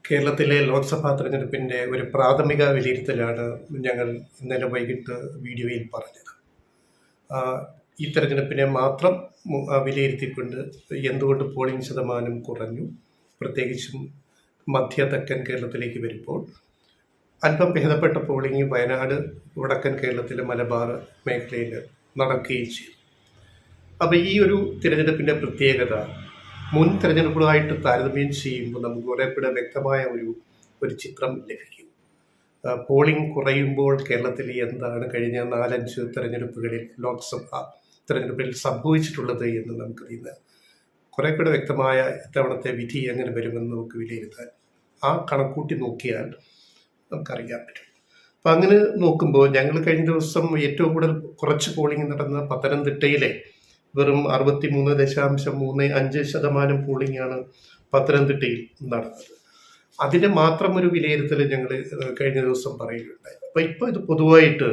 കേരളത്തിലെ ലോക്സഭാ തെരഞ്ഞെടുപ്പിൻ്റെ ഒരു പ്രാഥമിക വിലയിരുത്തലാണ് ഞങ്ങൾ ഇന്നലെ വൈകിട്ട് വീഡിയോയിൽ പറഞ്ഞത്. ഈ തെരഞ്ഞെടുപ്പിനെ മാത്രം വിലയിരുത്തിക്കൊണ്ട് എന്തുകൊണ്ട് പോളിംഗ് ശതമാനം കുറഞ്ഞു, പ്രത്യേകിച്ചും മധ്യ തെക്കൻ കേരളത്തിലേക്ക് വരുമ്പോൾ അല്പം ഭേദപ്പെട്ട പോളിംഗ് വയനാട്, വടക്കൻ കേരളത്തിലെ മലബാർ മേഖലയിൽ നടക്കുകയും ചെയ്തു. അപ്പോൾ ഈ ഒരു തിരഞ്ഞെടുപ്പിൻ്റെ പ്രത്യേകത മുൻ തെരഞ്ഞെടുപ്പുകളായിട്ട് താരതമ്യം ചെയ്യുമ്പോൾ നമുക്ക് കുറേ കൂടെ വ്യക്തമായ ഒരു ചിത്രം ലഭിക്കും. പോളിംഗ് കുറയുമ്പോൾ കേരളത്തിൽ എന്താണ് കഴിഞ്ഞ 4-5 തെരഞ്ഞെടുപ്പുകളിൽ ലോക്സഭാ തെരഞ്ഞെടുപ്പിൽ സംഭവിച്ചിട്ടുള്ളത് എന്ന് നമുക്കറിയുന്ന കുറേ കൂടെ വ്യക്തമായ ഇത്തവണത്തെ വിധി എങ്ങനെ വരുമെന്ന് നമുക്ക് വിലയിരുത്താൻ ആ കണക്കൂട്ടി നോക്കിയാൽ നമുക്കറിയാൻ പറ്റും. അപ്പം അങ്ങനെ നോക്കുമ്പോൾ ഞങ്ങൾ കഴിഞ്ഞ ദിവസം ഏറ്റവും കൂടുതൽ കുറച്ച് പോളിംഗ് നടന്ന പത്തനംതിട്ടയിലെ വെറും 63.35% പോളിംഗാണ് പത്തനംതിട്ടയിൽ നടന്നത്. അതിന് മാത്രം ഒരു വിലയിരുത്തൽ ഞങ്ങൾ കഴിഞ്ഞ ദിവസം പറയുകയുണ്ടായി. അപ്പോൾ ഇപ്പോൾ ഇത് പൊതുവായിട്ട്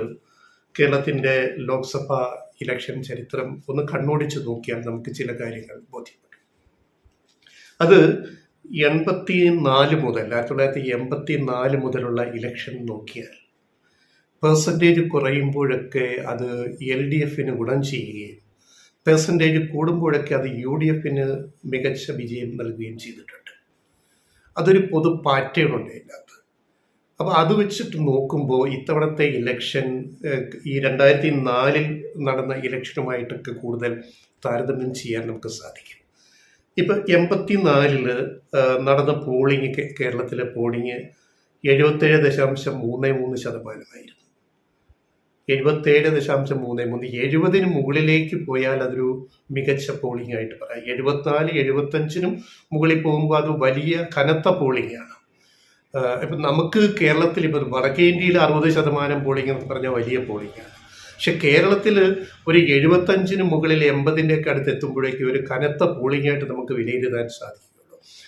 കേരളത്തിൻ്റെ ലോക്സഭാ ഇലക്ഷൻ ചരിത്രം ഒന്ന് കണ്ണോടിച്ച് നോക്കിയാൽ നമുക്ക് ചില കാര്യങ്ങൾ ബോധ്യപ്പെടും. അത് 1984 മുതലുള്ള ഇലക്ഷൻ നോക്കിയാൽ പെർസെൻറ്റേജ് കുറയുമ്പോഴൊക്കെ അത് LDF ഗുണം ചെയ്യുകയും പെർസെൻറ്റേജ് കൂടുമ്പോഴൊക്കെ അത് UDF മികച്ച വിജയം നൽകുകയും ചെയ്തിട്ടുണ്ട്. അതൊരു പൊതു പാറ്റേൺ ഉണ്ട് അതിനകത്ത്. അപ്പോൾ അത് വെച്ചിട്ട് നോക്കുമ്പോൾ ഇത്തവണത്തെ ഇലക്ഷൻ ഈ 2004 നടന്ന ഇലക്ഷനുമായിട്ടൊക്കെ കൂടുതൽ താരതമ്യം ചെയ്യാൻ നമുക്ക് സാധിക്കും. ഇപ്പം 84 നടന്ന പോളിംഗ്, കേരളത്തിലെ പോളിംഗ് 77.33%. 77.33, 70 മുകളിലേക്ക് പോയാൽ അതൊരു മികച്ച പോളിംഗ് ആയിട്ട് പറയാം. 74-75 മുകളിൽ പോകുമ്പോൾ അത് വലിയ കനത്ത പോളിംഗ് ആണ്. ഇപ്പം നമുക്ക് കേരളത്തിൽ ഇപ്പം വടക്കേ ഇന്ത്യയിൽ 60% പോളിംഗ് എന്ന് പറഞ്ഞാൽ വലിയ പോളിംഗ് ആണ്. പക്ഷെ കേരളത്തിൽ ഒരു 75 മുകളിൽ 80-ൻ്റെ അടുത്ത് എത്തുമ്പോഴേക്കും ഒരു കനത്ത പോളിംഗ് ആയിട്ട് നമുക്ക് വിലയിരുത്താൻ സാധിക്കുള്ളൂ.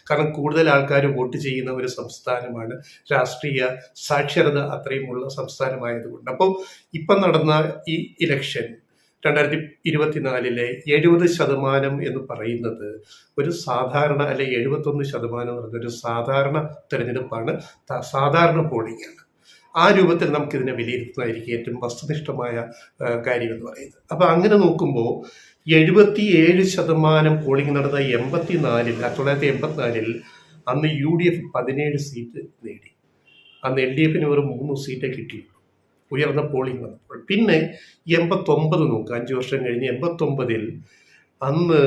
കാരണം കൂടുതൽ ആൾക്കാർ വോട്ട് ചെയ്യുന്ന ഒരു സംസ്ഥാനമാണ്, രാഷ്ട്രീയ സാക്ഷരത അത്രയുമുള്ള സംസ്ഥാനമായതുകൊണ്ട്. അപ്പോൾ ഇപ്പം നടന്ന ഈ ഇലക്ഷൻ 2024 70% എന്ന് പറയുന്നത് ഒരു സാധാരണ, അല്ലെ 71% എന്ന് പറഞ്ഞൊരു സാധാരണ തെരഞ്ഞെടുപ്പാണ്, സാധാരണ പോളിംഗ് ആണ്. ആ രൂപത്തിൽ നമുക്കിതിനെ വിലയിരുത്തുന്നതായിരിക്കും ഏറ്റവും വസ്തുനിഷ്ഠമായ കാര്യം എന്ന് പറയുന്നത്. അപ്പോൾ അങ്ങനെ നോക്കുമ്പോൾ 77% പോളിംഗ് നടന്ന 1984 അന്ന് UDF 17 സീറ്റ് നേടി. അന്ന് LDF വെറും 3 സീറ്റേ കിട്ടിയുള്ളൂ, ഉയർന്ന പോളിംഗ് വന്നപ്പോൾ. പിന്നെ 89 നോക്കുക, 5 വർഷം കഴിഞ്ഞ് 89 അന്ന്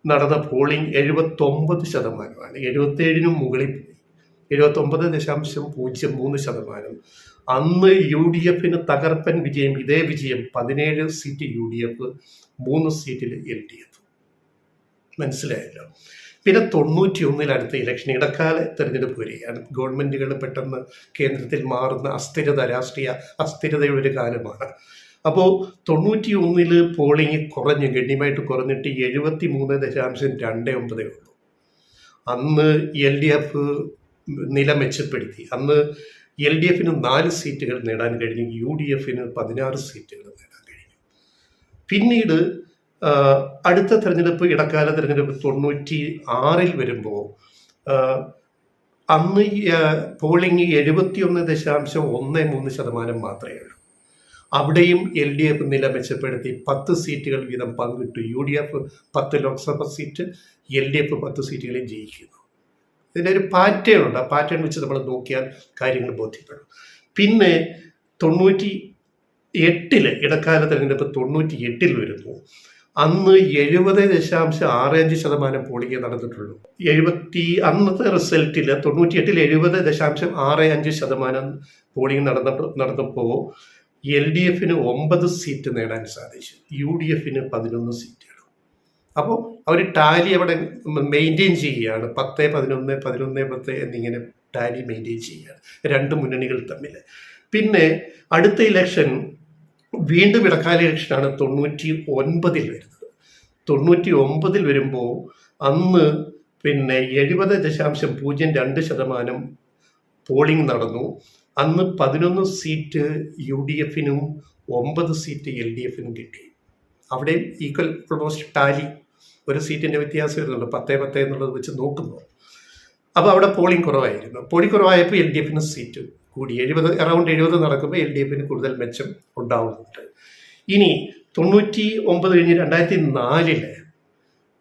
നടന്ന പോളിംഗ് 79%. 77 മുകളിൽ പോയി, 79.03%. അന്ന് UDF തകർപ്പൻ വിജയം, ഇതേ വിജയം, 17 സീറ്റ് UDF, 3 സീറ്റിൽ LDF. മനസ്സിലായല്ലോ. പിന്നെ 91 അടുത്ത ഇലക്ഷൻ, ഇടക്കാല തെരഞ്ഞെടുപ്പ് വരികയാണ്. ഗവൺമെൻറ്റുകൾ പെട്ടെന്ന് കേന്ദ്രത്തിൽ മാറുന്ന അസ്ഥിരത, രാഷ്ട്രീയ അസ്ഥിരതയുടെ ഒരു കാലമാണ്. അപ്പോൾ 91 പോളിംഗ് കുറഞ്ഞ്, ഗണ്യമായിട്ട് കുറഞ്ഞിട്ട് 73.29 ഉള്ളൂ. അന്ന് LDF നില മെച്ചപ്പെടുത്തി. അന്ന് LDF 4 സീറ്റുകൾ നേടാൻ കഴിഞ്ഞു, UDF 16 സീറ്റുകൾ നേടാൻ കഴിഞ്ഞു. പിന്നീട് അടുത്ത തെരഞ്ഞെടുപ്പ്, ഇടക്കാല തെരഞ്ഞെടുപ്പ് 96 വരുമ്പോൾ അന്ന് പോളിംഗ് 71.13% മാത്രമേ ഉള്ളൂ. അവിടെയും LDF നില മെച്ചപ്പെടുത്തി 10 സീറ്റുകൾ വീതം പങ്കിട്ടു. UDF 10 ലോക്സഭാ സീറ്റ്, LDF 10 സീറ്റുകളിൽ ജയിക്കുന്നു. ഇതിൻ്റെ ഒരു പാറ്റേൺ ഉണ്ട്. ആ പാറ്റേൺ വെച്ച് നമ്മൾ നോക്കിയാൽ കാര്യങ്ങൾ ബോധ്യപ്പെടും. പിന്നെ 98 ഇടക്കാല തെരഞ്ഞെടുപ്പ് 98 വരുന്നു. അന്ന് 70.65% പോളിംഗ് നടന്നിട്ടുള്ളൂ. അന്നത്തെ റിസൾട്ടിൽ 98 70.65% പോളിംഗ് നടന്നപ്പോൾ LDF 9 സീറ്റ് നേടാൻ സാധിച്ചു, UDF 11 സീറ്റുകൾ. അപ്പോൾ അവർ ടാലി അവിടെ മെയിൻറ്റെയിൻ ചെയ്യുകയാണ്, 10-11-11-10 എന്നിങ്ങനെ ടാലി മെയിൻറ്റെയിൻ ചെയ്യുകയാണ് രണ്ട് മുന്നണികൾ തമ്മിൽ. പിന്നെ അടുത്ത ഇലക്ഷൻ വീണ്ടും ഇടക്കാല ഇലക്ഷനാണ് 99 വരുന്നത്. 99 വരുമ്പോൾ അന്ന് പിന്നെ 70.02% പോളിംഗ് നടന്നു. അന്ന് 11 സീറ്റ് UDF 9 സീറ്റ് LDF കിട്ടി. അവിടെയും ഈക്വൽ, ഓൾമോസ്റ്റ് ടാലി, ഒരു സീറ്റിൻ്റെ വ്യത്യാസം വരുന്നുണ്ട്, 10-10 എന്നുള്ളത് വെച്ച് നോക്കുമ്പോൾ. അപ്പോൾ അവിടെ പോളിംഗ് കുറവായിരുന്നു. പോളിംഗ് കുറവായപ്പോൾ എൽ ഡി എഫിന് സീറ്റ് കൂടി. അറൗണ്ട് 70 നടക്കുമ്പോൾ എൽ ഡി എഫിന് കൂടുതൽ മെച്ചം ഉണ്ടാവുന്നുണ്ട്. ഇനി 99 കഴിഞ്ഞ് 2004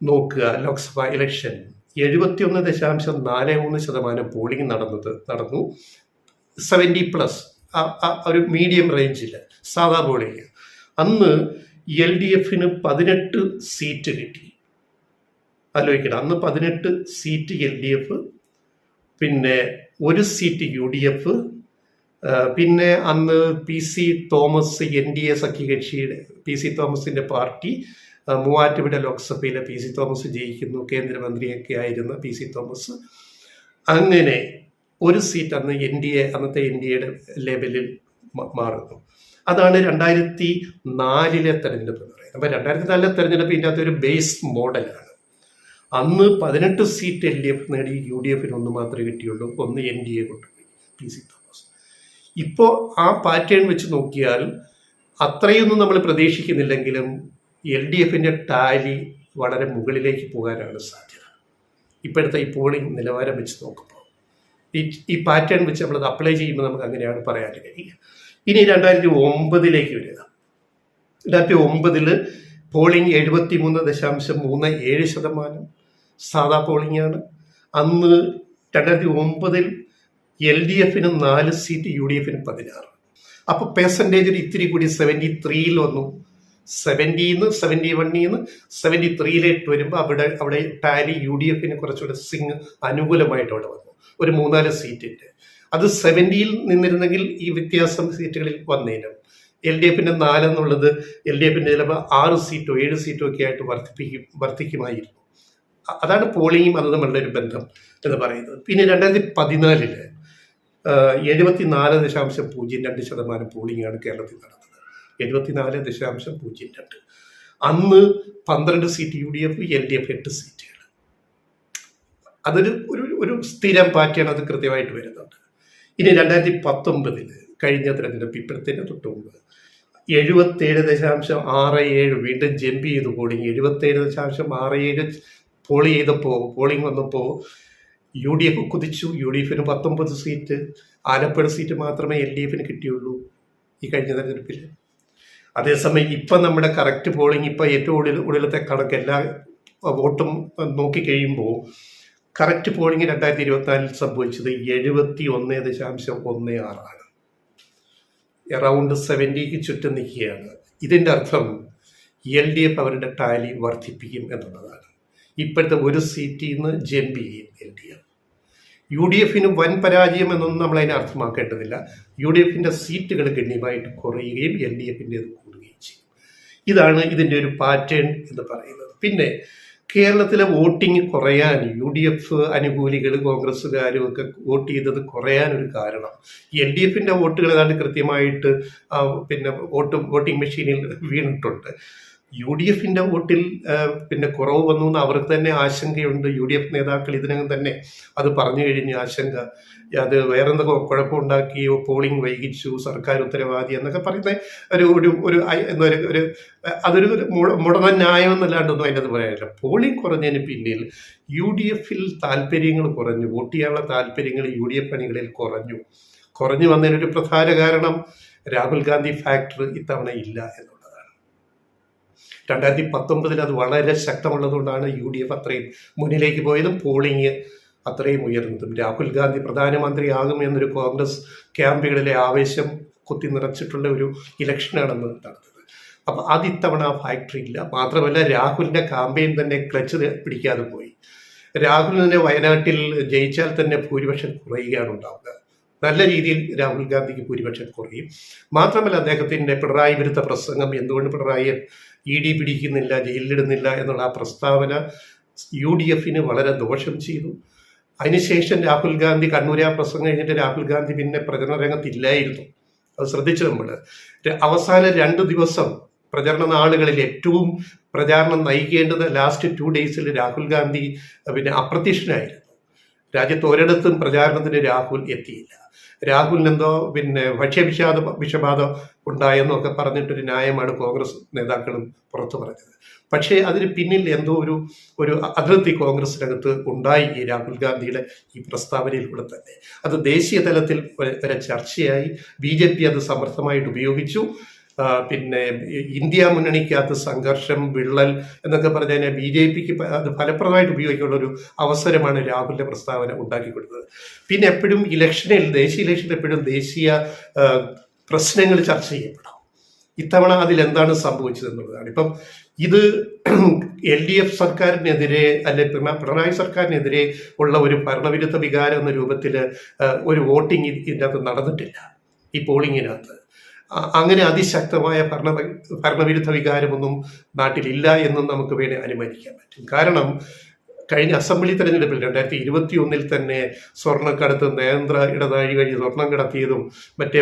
നോക്കുക, ലോക്സഭ ഇലക്ഷൻ 71.43% പോളിംഗ് നടന്നു. 70+ ഒരു മീഡിയം റേഞ്ചിൽ സാധാ പോളിംഗ്. അന്ന് എൽ ഡി എഫിന് 18 സീറ്റ് കിട്ടി. ആലോചിക്കണം, അന്ന് 18 സീറ്റ് എൽ ഡി എഫ്, പിന്നെ 1 സീറ്റ് യു ഡി എഫ്, പിന്നെ അന്ന് പി സി തോമസ് NDA സഖ്യകക്ഷിയുടെ പി സി തോമസിന്റെ പാർട്ടി മൂവാറ്റുപുഴ ലോക്സഭയിലെ പി സി തോമസ് ജയിക്കുന്നു, കേന്ദ്രമന്ത്രിയൊക്കെ ആയിരുന്ന പി സി തോമസ്. അങ്ങനെ 1 സീറ്റ് അന്ന് അന്നത്തെ NDAയുടെ ലെവലിൽ മാറുന്നു. അതാണ് 2004 തെരഞ്ഞെടുപ്പ് എന്ന് പറയുന്നത്. അപ്പം 2004 തെരഞ്ഞെടുപ്പ് ഇതിൻ്റെ അകത്ത് ഒരു ബേസ് മോഡലാണ്. അന്ന് 18 സീറ്റ് എൽ ഡി എഫ് നേടി, യു ഡി എഫിന് 1 മാത്രമേ കിട്ടിയുള്ളൂ, 1 NDA കൊണ്ടുപോയി പി സി തോമസ്. ഇപ്പോൾ ആ പാറ്റേൺ വെച്ച് നോക്കിയാൽ അത്രയൊന്നും നമ്മൾ പ്രതീക്ഷിക്കുന്നില്ലെങ്കിലും എൽ ഡി എഫിൻ്റെ ടാലി വളരെ മുകളിലേക്ക് പോകാനാണ് സാധ്യത. ഇപ്പോഴത്തെ ഈ പോളിംഗ് നിലവാരം വെച്ച് നോക്കുമ്പോൾ ഈ പാറ്റേൺ വെച്ച് നമ്മളത് അപ്ലൈ ചെയ്യുമ്പോൾ നമുക്ക് അങ്ങനെയാണ് പറയാൻ കഴിയുക. ഇനി 2009 വരിക. 2009 പോളിംഗ് 73.37% സാധാ പോളിംഗ് ആണ്. അന്ന് 2009 എൽ ഡി എഫിന് 4 സീറ്റ്, യു ഡി എഫിന് 16. അപ്പോൾ പെർസെൻറ്റേജിൽ ഇത്തിരി കൂടി 73 വന്നു. 70 71 73 വരുമ്പോൾ അവിടെ ടാലി യു ഡി എഫിന് കുറച്ചുകൂടെ അനുകൂലമായിട്ട് അവിടെ വന്നു, ഒരു 3-4 സീറ്റിൻ്റെ. അത് 70 നിന്നിരുന്നെങ്കിൽ ഈ വ്യത്യാസം സീറ്റുകളിൽ വന്നേനും. എൽ ഡി എഫിൻ്റെ 4 എന്നുള്ളത് എൽ ഡി എഫിൻ്റെ ചിലപ്പോൾ 6 സീറ്റോ 7 സീറ്റോ ഒക്കെ ആയിട്ട് വർദ്ധിക്കുമായിരുന്നു. അതാണ് പോളിംഗും അത് നമ്മളുടെ ഒരു ബന്ധം എന്ന് പറയുന്നത്. പിന്നെ 2014 74.02% പോളിംഗാണ് കേരളത്തിൽ നടന്നത്. 74.02. അന്ന് 12 seat U D F, L D F 8 സീറ്റുകൾ. അതൊരു ഒരു സ്ഥിരം പാറ്റേൺ, അത് കൃത്യമായിട്ട് വരുന്നുണ്ട്. ഇനി 2019 കഴിഞ്ഞ തെരഞ്ഞെടുപ്പ്, ഇപ്പോഴത്തേന് തൊട്ട് മുമ്പ് 77.67 വീണ്ടും ജമ്പ് ചെയ്തു പോളിംഗ്. 77.67 പോളിംഗ് വന്നപ്പോൾ യു ഡി എഫ് കുതിച്ചു. യു ഡി എഫിന് 19 സീറ്റ്, ആലപ്പുഴ സീറ്റ് മാത്രമേ എൽ ഡി എഫിന് കിട്ടിയുള്ളൂ ഈ കഴിഞ്ഞ തെരഞ്ഞെടുപ്പിൽ. അതേസമയം ഇപ്പം നമ്മുടെ കറക്റ്റ് പോളിംഗ്, ഇപ്പം ഏറ്റവും ഒടുവിലത്തെ കണക്ക് എല്ലാ വോട്ടും നോക്കിക്കഴിയുമ്പോൾ കറക്റ്റ് പോളിംഗ് 2024 സംഭവിച്ചത് 71.16 അറൗണ്ട് 70ക്ക് ചുറ്റും നിൽക്കുകയാണ്. ഇതിൻ്റെ അർത്ഥം എൽ ഡി എഫ് അവരുടെ ടാലി വർദ്ധിപ്പിക്കും എന്നുള്ളതാണ്. ഇപ്പോഴത്തെ 1 സീറ്റിൽ നിന്ന് ജമ്പ് ചെയ്യും L D F. U D എഫിന് വൻ പരാജയം എന്നൊന്നും നമ്മളതിനെ അർത്ഥമാക്കേണ്ടതില്ല. യു ഡി എഫിൻ്റെ സീറ്റുകൾ ഗണ്യമായിട്ട് കുറയുകയും എൽ ഡി എഫിൻ്റേത് കൂടുകയും ചെയ്യും. ഇതാണ് ഇതിൻ്റെ ഒരു പാറ്റേൺ എന്ന് പറയുന്നത്. പിന്നെ കേരളത്തിലെ വോട്ടിംഗ് കുറയാൻ, യു ഡി എഫ് അനുകൂലികൾ കോൺഗ്രസ്സുകാരും ഒക്കെ വോട്ട് ചെയ്തത് കുറയാൻ ഒരു കാരണം, എൽ ഡി എഫിൻ്റെ വോട്ടുകൾ ഏതാണ്ട് കൃത്യമായിട്ട് പിന്നെ വോട്ടിംഗ് മെഷീനിൽ വീണിട്ടുണ്ട്. യു ഡി എഫിൻ്റെ വോട്ടിൽ പിന്നെ കുറവ് വന്നു എന്ന് അവർക്ക് തന്നെ ആശങ്കയുണ്ട്. യു ഡി എഫ് നേതാക്കൾ ഇതിനകം തന്നെ അത് പറഞ്ഞു കഴിഞ്ഞ് ആശങ്ക, അത് വേറെന്തൊക്കെ കുഴപ്പമുണ്ടാക്കി, പോളിംഗ് വൈകിച്ചു, സർക്കാർ ഉത്തരവാദി എന്നൊക്കെ പറയുന്ന അതൊരു മുടന്ന ന്യായം എന്നല്ലാണ്ടൊന്നും അതിനകത്ത് പറയാനില്ല. പോളിംഗ് കുറഞ്ഞതിന് പിന്നിൽ യു ഡി എഫിൽ താല്പര്യങ്ങൾ കുറഞ്ഞു, വോട്ട് ചെയ്യാനുള്ള താല്പര്യങ്ങൾ യു ഡി എഫ് അണികളിൽ കുറഞ്ഞു വന്നതിനൊരു പ്രധാന കാരണം രാഹുൽ ഗാന്ധി ഫാക്ടർ ഇത്തവണ ഇല്ല എന്നുള്ളതാണ്. 2019 അത് വളരെ ശക്തമുള്ളതുകൊണ്ടാണ് യു ഡി എഫ് അത്രയും മുന്നിലേക്ക് പോയതും പോളിംഗ് അത്രയും ഉയർന്നതും. രാഹുൽ ഗാന്ധി പ്രധാനമന്ത്രിയാകും എന്നൊരു കോൺഗ്രസ് ക്യാമ്പുകളിലെ ആവേശം കുത്തി നിറച്ചിട്ടുള്ള ഒരു ഇലക്ഷനാണെന്ന് നടന്നത്. അപ്പം അത് ഇത്തവണ ആ ഫാക്ടറി ഇല്ല. മാത്രമല്ല രാഹുലിൻ്റെ കാമ്പയിൻ തന്നെ ക്ലച്ച് പിടിക്കാതെ പോയി. രാഹുൽ തന്നെ വയനാട്ടിൽ ജയിച്ചാൽ തന്നെ ഭൂരിപക്ഷം കുറയുകയാണ് ഉണ്ടാവുക. നല്ല രീതിയിൽ രാഹുൽ ഗാന്ധിക്ക് ഭൂരിപക്ഷം കുറയും. മാത്രമല്ല അദ്ദേഹത്തിൻ്റെ പിണറായി വിരുദ്ധ പ്രസംഗം, എന്തുകൊണ്ട് പിണറായിയെ ED പിടിക്കുന്നില്ല, ജയിലിലിടുന്നില്ല എന്നുള്ള ആ പ്രസ്താവന യു ഡി എഫിന് വളരെ ദോഷം ചെയ്തു. അതിനുശേഷം രാഹുൽ ഗാന്ധി കണ്ണൂർ ആ പ്രസംഗം കഴിഞ്ഞിട്ട് രാഹുൽ ഗാന്ധി പിന്നെ പ്രചരണ രംഗത്തില്ലായിരുന്നു. അത് ശ്രദ്ധിച്ചു നമ്മൾ. അവസാന 2 ദിവസം പ്രചരണ നാളുകളിൽ ഏറ്റവും പ്രചാരണം നയിക്കേണ്ടത് ലാസ്റ്റ് 2 ഡേയ്സിൽ രാഹുൽ ഗാന്ധി പിന്നെ അപ്രത്യക്ഷനായിരുന്നു. രാജ്യത്ത് ഒരിടത്തും പ്രചാരണത്തിന് രാഹുൽ എത്തിയില്ല. രാഹുലിനെന്തോ വിഷബാധ ഉണ്ടായെന്നൊക്കെ പറഞ്ഞിട്ടൊരു ന്യായമാണ് കോൺഗ്രസ് നേതാക്കളും പുറത്തു പറഞ്ഞത്. പക്ഷേ അതിന് പിന്നിൽ എന്തോ ഒരു അതിർത്തി കോൺഗ്രസിനകത്ത് ഉണ്ടായി ഈ രാഹുൽ ഗാന്ധിയുടെ ഈ പ്രസ്താവനയിലൂടെ തന്നെ. അത് ദേശീയ തലത്തിൽ വരെ ചർച്ചയായി. BJP അത് സമർത്ഥമായിട്ട് ഉപയോഗിച്ചു. ഇന്ത്യ മുന്നണിക്കകത്ത് സംഘർഷം, വിള്ളൽ എന്നൊക്കെ പറഞ്ഞു കഴിഞ്ഞാൽ BJPക്ക് അത് ഫലപ്രദമായിട്ട് ഉപയോഗിക്കാനുള്ള ഒരു അവസരമാണ് രാഹുലിന്റെ പ്രസ്താവന ഉണ്ടാക്കി കൊടുത്തത്. പിന്നെ എപ്പോഴും ദേശീയ ഇലക്ഷനിൽ എപ്പോഴും ദേശീയ പ്രശ്നങ്ങൾ ചർച്ച ചെയ്യപ്പെടാം. ഇത്തവണ അതിലെന്താണ് സംഭവിച്ചതെന്നുള്ളതാണ്. ഇപ്പം ഇത് LDF സർക്കാരിനെതിരെ പിണറായി സർക്കാരിനെതിരെ ഉള്ള ഒരു ഭരണവിരുദ്ധ വികാരം എന്ന രൂപത്തിൽ ഒരു വോട്ടിംഗ് ഇതിനകത്ത് നടന്നിട്ടില്ല. ഈ പോളിംഗിനകത്ത് അങ്ങനെ അതിശക്തമായ ഭരണവിരുദ്ധ വികാരമൊന്നും നാട്ടിലില്ല എന്നും നമുക്ക് വേണേൽ അനുമാനിക്കാൻ പറ്റും. കാരണം കഴിഞ്ഞ അസംബ്ലി തെരഞ്ഞെടുപ്പിൽ 2021 തന്നെ സ്വർണ്ണക്കടത്ത്, നേന്ത്ര ഇടനാഴി വഴി സ്വർണം കടത്തിയതും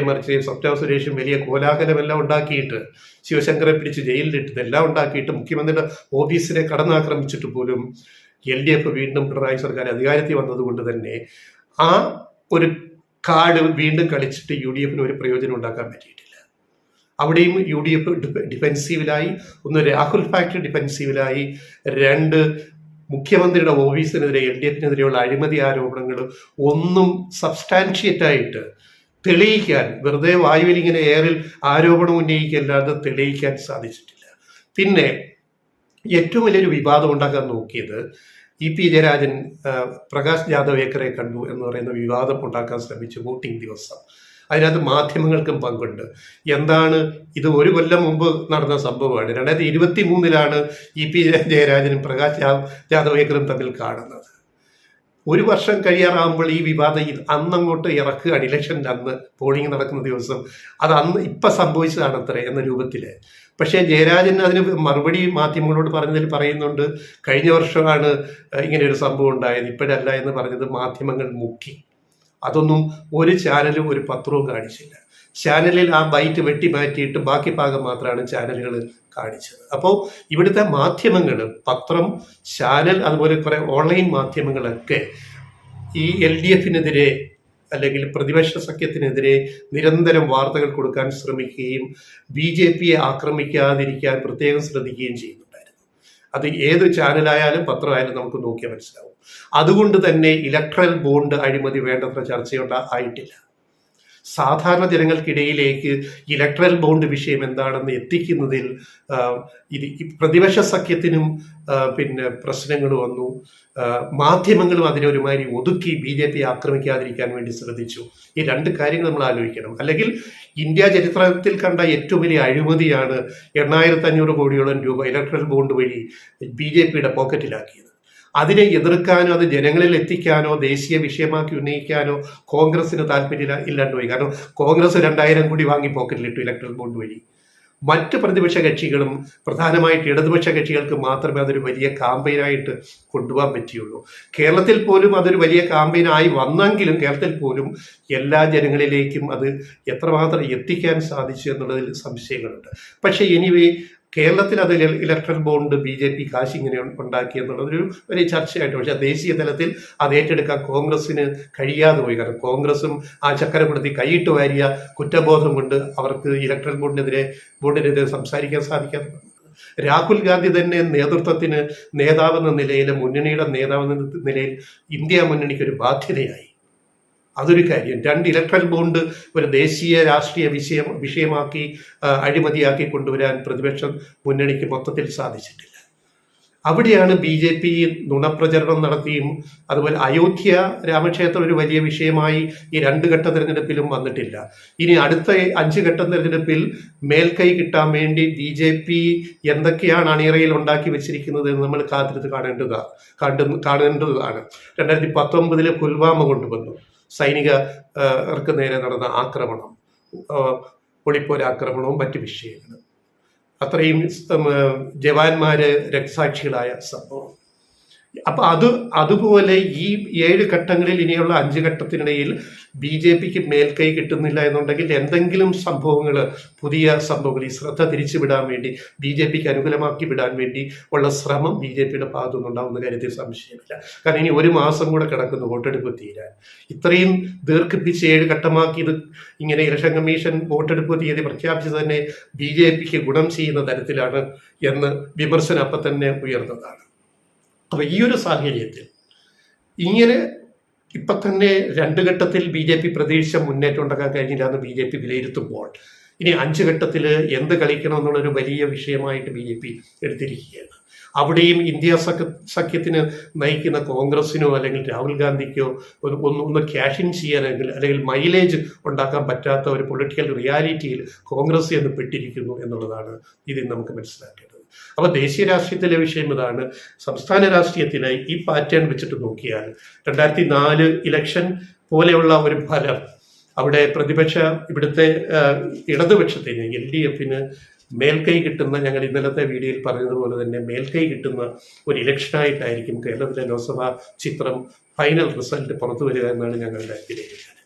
മറിച്ച് സ്വപ്ന സുരേഷും വലിയ കോലാഹലമെല്ലാം ഉണ്ടാക്കിയിട്ട് ശിവശങ്കറെ പിടിച്ച് ജയിലിലിട്ടതെല്ലാം ഉണ്ടാക്കിയിട്ട് മുഖ്യമന്ത്രിയുടെ ഓഫീസിനെ കടന്നാക്രമിച്ചിട്ട് പോലും LDF വീണ്ടും പിണറായി സർക്കാർ അധികാരത്തിൽ വന്നതുകൊണ്ട് തന്നെ ആ ഒരു കാർഡ് വീണ്ടും കളിച്ചിട്ട് UDF ഒരു പ്രയോജനം ഉണ്ടാക്കാൻ പറ്റിയിട്ടില്ല. അവിടെയും UDF ഡിഫെൻസീവിലായി. ഒന്ന് രാഹുൽ ഫാക്ടറി ഡിഫെൻസീവിലായി. 2 മുഖ്യമന്ത്രിയുടെ ഓഫീസിനെതിരെ LDFനെതിരെയുള്ള അഴിമതി ആരോപണങ്ങൾ ഒന്നും സബ്സ്റ്റാൻഷിയേറ്റ് ആയിട്ട് തെളിയിക്കാൻ, വെറുതെ വായുവിൽ ഇങ്ങനെ എയറിൽ ആരോപണം ഉന്നയിക്കല്ലാതെ തെളിയിക്കാൻ സാധിച്ചിട്ടില്ല. പിന്നെ ഏറ്റവും വലിയൊരു വിവാദം ഉണ്ടാക്കാൻ നോക്കിയത് EP ജയരാജൻ പ്രകാശ് ജാദവേക്കറെ കണ്ടു എന്ന് പറയുന്ന വിവാദം ഉണ്ടാക്കാൻ ശ്രമിച്ചു വോട്ടിംഗ് ദിവസം. അതിനകത്ത് മാധ്യമങ്ങൾക്കും പങ്കുണ്ട്. എന്താണ് ഇത്? 1 കൊല്ലം മുമ്പ് നടന്ന സംഭവമാണ്. 2023 EP ജയരാജനും പ്രകാശ് ജാദവേക്കറും തമ്മിൽ കാണുന്നത്. 1 വർഷം കഴിയാറാകുമ്പോൾ ഈ വിവാദം അന്നങ്ങോട്ട് ഇറക്കുകയാണ്. ഇലക്ഷൻ്റെ അന്ന്, പോളിംഗ് നടക്കുന്ന ദിവസം, അത് ഇപ്പം സംഭവിച്ചതാണ് അത്ര എന്ന രൂപത്തിൽ. പക്ഷേ ജയരാജൻ അതിന് മറുപടി മാധ്യമങ്ങളോട് പറഞ്ഞതിൽ പറയുന്നുണ്ട്, കഴിഞ്ഞ വർഷമാണ് ഇങ്ങനെ ഒരു സംഭവം ഉണ്ടായത്, ഇപ്പോഴല്ല എന്ന് പറഞ്ഞത് മാധ്യമങ്ങൾ മുക്കി. അതൊന്നും ഒരു ചാനലും ഒരു പത്രവും കാണിച്ചില്ല. ചാനലിൽ ആ ബൈറ്റ് വെട്ടി മാറ്റിയിട്ട് ബാക്കി ഭാഗം മാത്രമാണ് ചാനലുകൾ കാണിച്ചത്. അപ്പോൾ ഇവിടുത്തെ മാധ്യമങ്ങൾ, പത്രം, ചാനൽ, അതുപോലെ കുറെ ഓൺലൈൻ മാധ്യമങ്ങളൊക്കെ ഈ LDFനെതിരെ അല്ലെങ്കിൽ പ്രതിപക്ഷ സഖ്യത്തിനെതിരെ നിരന്തരം വാർത്തകൾ കൊടുക്കാൻ ശ്രമിക്കുകയും BJPയെ ആക്രമിക്കാതിരിക്കാൻ പ്രത്യേകം ശ്രദ്ധിക്കുകയും ചെയ്യുന്നുണ്ടായിരുന്നു. അത് ഏത് ചാനലായാലും പത്രമായാലും നമുക്ക് നോക്കിയാൽ മനസ്സിലാവും. അതുകൊണ്ട് തന്നെ ഇലക്ട്രൽ ബോണ്ട് അഴിമതി വേണ്ടത്ര ചർച്ചയുണ്ടായിട്ടില്ല. സാധാരണ ജനങ്ങൾക്കിടയിലേക്ക് ഇലക്ട്രൽ ബോണ്ട് വിഷയം എന്താണെന്ന് എത്തിക്കുന്നതിൽ പ്രതിപക്ഷ സഖ്യത്തിനും പ്രശ്നങ്ങൾ വന്നു. മാധ്യമങ്ങളും അതിനെ ഒരുമാതിരി ഒതുക്കി BJP ആക്രമിക്കാതിരിക്കാൻ വേണ്ടി ശ്രദ്ധിച്ചു. ഈ 2 കാര്യങ്ങൾ നമ്മൾ ആലോചിക്കണം. അല്ലെങ്കിൽ ഇന്ത്യ ചരിത്രത്തിൽ കണ്ട ഏറ്റവും വലിയ അഴിമതിയാണ് 8500 കോടിയോളം രൂപ ഇലക്ട്രൽ ബോണ്ട് വഴി BJPയുടെ പോക്കറ്റിലാക്കിയത്. അതിനെ എതിർക്കാനോ അത് ജനങ്ങളിൽ എത്തിക്കാനോ ദേശീയ വിഷയമാക്കി ഉന്നയിക്കാനോ കോൺഗ്രസിന് താല്പര്യം ഇല്ലാണ്ട് പോയി. കാരണം കോൺഗ്രസ് 2000 കോടി വാങ്ങി പോക്കറ്റിലിട്ടു ഇലക്ട്രൽ ബോണ്ട് വഴി. മറ്റ് പ്രതിപക്ഷ കക്ഷികളും, പ്രധാനമായിട്ട് ഇടതുപക്ഷ കക്ഷികൾക്ക് മാത്രമേ അതൊരു വലിയ കാമ്പയിനായിട്ട് കൊണ്ടുപോകാൻ പറ്റിയുള്ളൂ. കേരളത്തിൽ പോലും അതൊരു വലിയ കാമ്പയിനായി വന്നെങ്കിലും കേരളത്തിൽ പോലും എല്ലാ ജനങ്ങളിലേക്കും അത് എത്രമാത്രം എത്തിക്കാൻ സാധിച്ചു എന്നുള്ളതിൽ സംശയങ്ങളുണ്ട്. പക്ഷേ എനിവേ കേരളത്തിൽ അത് ഇലക്ട്രൽ ബോണ്ട് BJP കാശ് ഇങ്ങനെ ഉണ്ടാക്കി എന്നുള്ളതൊരു വലിയ ചർച്ചയായിട്ട്. പക്ഷേ ദേശീയ തലത്തിൽ അത് ഏറ്റെടുക്കാൻ കോൺഗ്രസിന് കഴിയാതെ പോയി. കാരണം കോൺഗ്രസും ആ ചക്കരപ്പെടുത്തി കൈയിട്ട് വാരിയ കുറ്റബോധം കൊണ്ട് അവർക്ക് ഇലക്ട്രൽ ബോണ്ടിനെതിരെ സംസാരിക്കാൻ സാധിക്കാതെ. രാഹുൽ ഗാന്ധി തന്നെ നേതാവെന്ന നിലയിൽ, മുന്നണിയുടെ നേതാവെന്ന നിലയിൽ ഇന്ത്യ മുന്നണിക്ക് ഒരു ബാധ്യതയായി. അതൊരു കാര്യം. 2 ഇലക്ട്രൽ ബോണ്ട് ഒരു ദേശീയ രാഷ്ട്രീയ വിഷയമാക്കി അഴിമതിയാക്കി കൊണ്ടുവരാൻ പ്രതിപക്ഷ മുന്നണിക്ക് മൊത്തത്തിൽ സാധിച്ചിട്ടില്ല. അവിടെയാണ് BJP നുണപ്രചരണം നടത്തിയും അതുപോലെ അയോധ്യ രാമക്ഷേത്രം ഒരു വലിയ വിഷയമായി ഈ 2 ഘട്ട തെരഞ്ഞെടുപ്പിലും വന്നിട്ടില്ല. ഇനി അടുത്ത 5 ഘട്ട തെരഞ്ഞെടുപ്പിൽ മേൽക്കൈ കിട്ടാൻ വേണ്ടി BJP എന്തൊക്കെയാണ് അണിയറയിൽ ഉണ്ടാക്കി വെച്ചിരിക്കുന്നത് എന്ന് നമ്മൾ കാത്തിരുത്ത് കാണേണ്ടതാണ്. 2019 പുൽവാമ കൊണ്ടുവന്നു, സൈനികർക്ക് നേരെ നടന്ന ആക്രമണം, ഒളിപ്പോരാക്രമണവും മറ്റു വിഷയങ്ങളും, അത്രയും ജവാന്മാര് രക്തസാക്ഷികളായ സംഭവം. അപ്പൊ അതുപോലെ ഈ 7 ഘട്ടങ്ങളിൽ ഇനിയുള്ള 5 ഘട്ടത്തിനിടയിൽ BJPക്ക് മേൽക്കൈ കിട്ടുന്നില്ല എന്നുണ്ടെങ്കിൽ എന്തെങ്കിലും സംഭവങ്ങൾ, പുതിയ സംഭവങ്ങൾ, ഈ ശ്രദ്ധ തിരിച്ചുവിടാൻ വേണ്ടി, BJPക്ക് അനുകൂലമാക്കി വിടാൻ വേണ്ടി ഉള്ള ശ്രമം BJPയുടെ ഭാഗത്തുനിന്ന് ഉണ്ടാവുന്ന കാര്യത്തിൽ സംശയമില്ല. കാരണം ഇനി 1 മാസം കൂടെ കിടക്കുന്നു വോട്ടെടുപ്പ് തീരാൻ. ഇത്രയും ദീർഘിപ്പിച്ച് 7 ഘട്ടമാക്കി ഇത് ഇങ്ങനെ ഇലക്ഷൻ കമ്മീഷൻ വോട്ടെടുപ്പ് തീയതി പ്രഖ്യാപിച്ചത് തന്നെ BJPക്ക് ഗുണം ചെയ്യുന്ന തരത്തിലാണ് എന്ന് വിമർശനം അപ്പം തന്നെ ഉയർന്നതാണ്. അപ്പോൾ ഈ ഒരു സാഹചര്യത്തിൽ ഇങ്ങനെ ഇപ്പം തന്നെ 2 ഘട്ടത്തിൽ BJP പ്രതീക്ഷിച്ച മുന്നേറ്റം ഉണ്ടാക്കാൻ കഴിഞ്ഞില്ല എന്ന് BJP വിലയിരുത്തുമ്പോൾ ഇനി 5 ഘട്ടത്തിൽ എന്ത് കളിക്കണം എന്നുള്ളൊരു വലിയ വിഷയമായിട്ട് BJP എടുത്തിരിക്കുകയാണ്. അവിടെയും ഇന്ത്യ സഖ്യത്തിന് നയിക്കുന്ന കോൺഗ്രസിനോ അല്ലെങ്കിൽ രാഹുൽ ഗാന്ധിക്കോ ഒന്ന് ക്യാഷ് ഇൻ ചെയ്യാനെങ്കിൽ അല്ലെങ്കിൽ മൈലേജ് ഉണ്ടാക്കാൻ പറ്റാത്ത ഒരു പൊളിറ്റിക്കൽ റിയാലിറ്റിയിൽ കോൺഗ്രസ് എന്ന് പെട്ടിരിക്കുന്നു എന്നുള്ളതാണ് ഇതിൽ നമുക്ക് മനസ്സിലാക്കേണ്ടത്. അപ്പോൾ ദേശീയ രാഷ്ട്രീയത്തിലെ വിഷയം ഇതാണ്. സംസ്ഥാന രാഷ്ട്രീയത്തിലെ ഈ പാറ്റേൺ വെച്ചിട്ട് നോക്കിയാൽ 2004 ഇലക്ഷൻ പോലെയുള്ള ഒരു ഫലം അവിടെ ഇവിടുത്തെ ഇടതുപക്ഷത്തിന് LDFന് മേൽക്കൈ കിട്ടുന്ന, ഞങ്ങൾ ഇന്നലത്തെ വീഡിയോയിൽ പറഞ്ഞതുപോലെ തന്നെ മേൽക്കൈ കിട്ടുന്ന ഒരു ഇലക്ഷനായിട്ടായിരിക്കും കേരളത്തിലെ ലോക്സഭാ ചിത്രം ഫൈനൽ റിസൾട്ട് പുറത്തു വരിക എന്നാണ് ഞങ്ങളുടെ വിലയിരുത്തൽ.